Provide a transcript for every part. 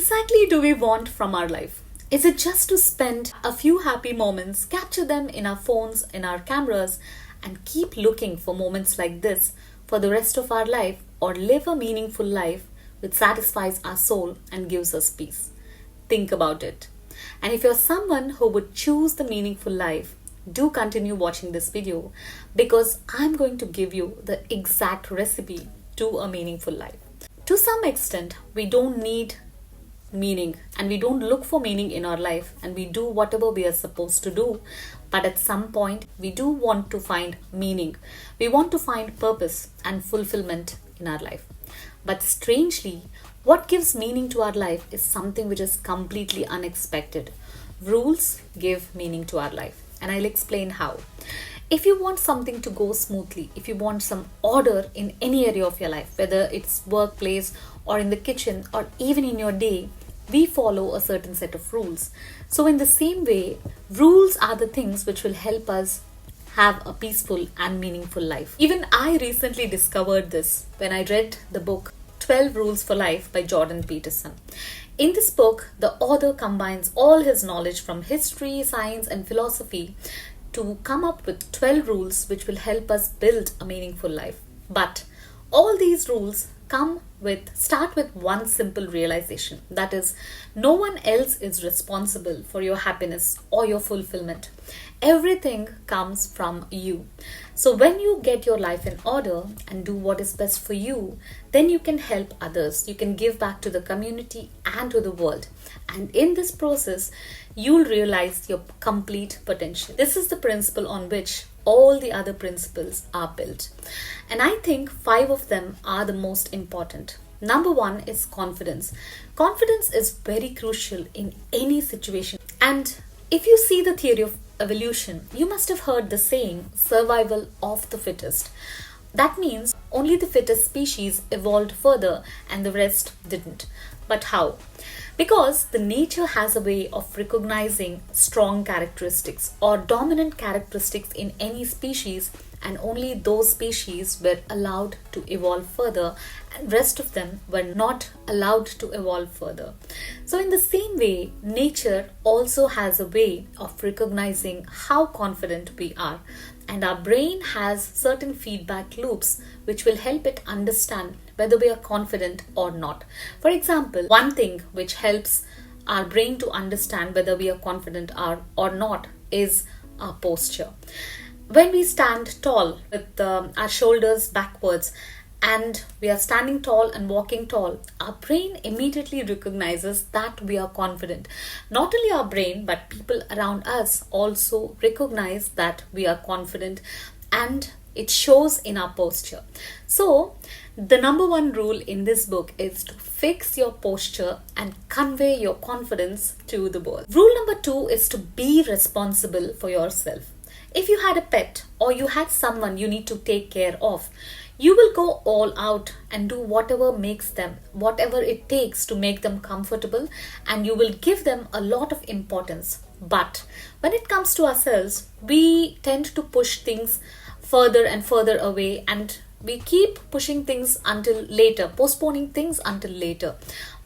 exactly do we want from our life? Is it just to spend a few happy moments, capture them in our phones, in our cameras, and keep looking for moments like this for the rest of our life, or live a meaningful life which satisfies our soul and gives us peace? Think about it. And if you're someone who would choose the meaningful life, do continue watching this video because I'm going to give you the exact recipe to a meaningful life. To some extent, we don't need meaning and we don't look for meaning in our life, and we do whatever we are supposed to do. But at some point, we do want to find meaning. We want to find purpose and fulfillment in our life. But strangely, what gives meaning to our life is something which is completely unexpected. Rules give meaning to our life, and I'll explain how. If you want something to go smoothly, if you want some order in any area of your life, whether it's workplace or in the kitchen or even in your day, we follow a certain set of rules. So in the same way, rules are the things which will help us have a peaceful and meaningful life. Even I recently discovered this when I read the book 12 Rules for Life by Jordan Peterson. In this book, the author combines all his knowledge from history, science, and philosophy to come up with 12 rules which will help us build a meaningful life. But all these rules start with one simple realization, that is, no one else is responsible for your happiness or your fulfillment. Everything comes from you. So when you get your life in order and do what is best for you, then you can help others. You can give back to the community and to the world. And in this process, you'll realize your complete potential. This is the principle on which all the other principles are built. And I think 5 of them are the most important. Number 1 is confidence. Confidence is very crucial in any situation. And if you see the theory of evolution, you must have heard the saying, survival of the fittest. That means only the fittest species evolved further and the rest didn't. But how? Because the nature has a way of recognizing strong characteristics or dominant characteristics in any species, and only those species were allowed to evolve further and rest of them were not allowed to evolve further. So in the same way, nature also has a way of recognizing how confident we are, and our brain has certain feedback loops which will help it understand whether we are confident or not. For example, one thing which helps our brain to understand whether we are confident or not is our posture. When we stand tall with our shoulders backwards and we are standing tall and walking tall, our brain immediately recognizes that we are confident. Not only our brain, but people around us also recognize that we are confident, and it shows in our posture. So, the number 1 rule in this book is to fix your posture and convey your confidence to the world. Rule number 2 is to be responsible for yourself. If you had a pet or you had someone you need to take care of, you will go all out and do whatever it takes to make them comfortable, and you will give them a lot of importance. But when it comes to ourselves, we tend to push things further and further away, and we keep pushing things until later, postponing things until later.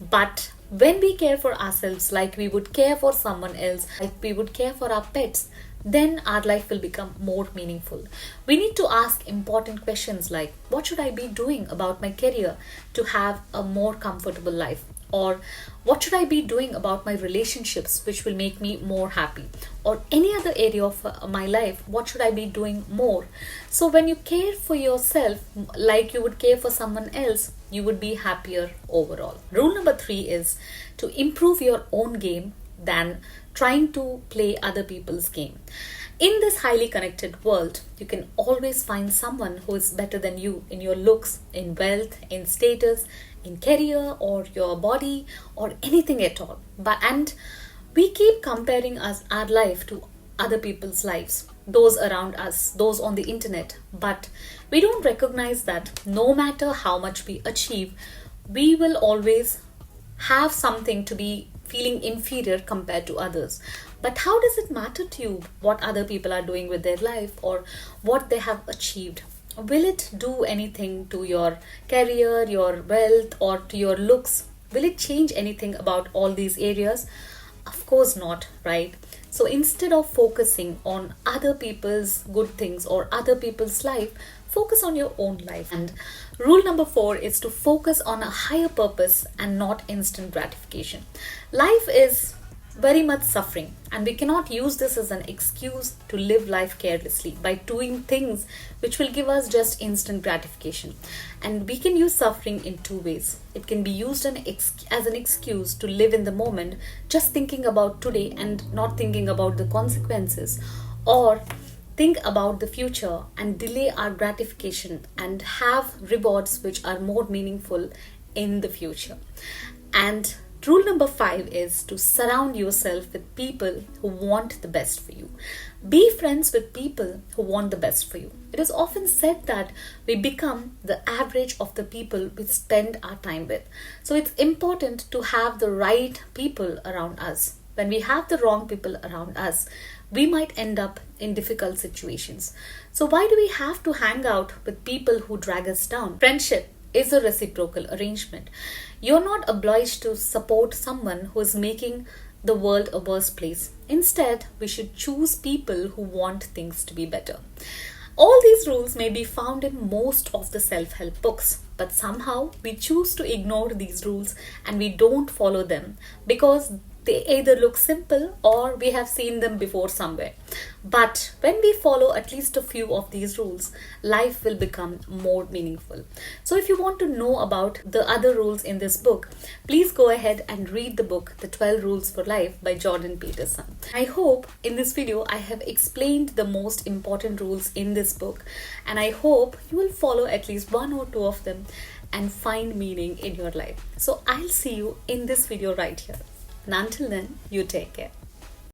But when we care for ourselves like we would care for someone else, like we would care for our pets, then our life will become more meaningful. We need to ask important questions like, what should I be doing about my career to have a more comfortable life? Or what should I be doing about my relationships which will make me more happy? Or any other area of my life, what should I be doing more? So when you care for yourself like you would care for someone else, you would be happier overall. Rule number 3 is to improve your own game than trying to play other people's game. In this highly connected world, you can always find someone who is better than you in your looks, in wealth, in status, in career, or your body, or anything at all. And we keep comparing our life to other people's lives, those around us, those on the internet. But we don't recognize that no matter how much we achieve, we will always have something to be feeling inferior compared to others. But how does it matter to you what other people are doing with their life or what they have achieved? Will it do anything to your career, your wealth, or to your looks? Will it change anything about all these areas? Of course not, right? So instead of focusing on other people's good things or other people's life, focus on your own life. And rule number 4 is to focus on a higher purpose and not instant gratification. Life is very much suffering, and we cannot use this as an excuse to live life carelessly by doing things which will give us just instant gratification. And we can use suffering in 2 ways. It can be used as an excuse to live in the moment, just thinking about today and not thinking about the consequences, or think about the future and delay our gratification and have rewards which are more meaningful in the future. And rule number 5 is to surround yourself with people who want the best for you. Be friends with people who want the best for you. It is often said that we become the average of the people we spend our time with. So it's important to have the right people around us. When we have the wrong people around us, we might end up in difficult situations. So why do we have to hang out with people who drag us down? Friendship is a reciprocal arrangement. You're not obliged to support someone who is making the world a worse place. Instead, we should choose people who want things to be better. All these rules may be found in most of the self-help books, but somehow we choose to ignore these rules and we don't follow them because they either look simple or we have seen them before somewhere. But when we follow at least a few of these rules, life will become more meaningful. So if you want to know about the other rules in this book, please go ahead and read the book, The 12 Rules for Life by Jordan Peterson. I hope in this video I have explained the most important rules in this book, and I hope you will follow at least 1 or 2 of them and find meaning in your life. So I'll see you in this video right here. And until then, you take care.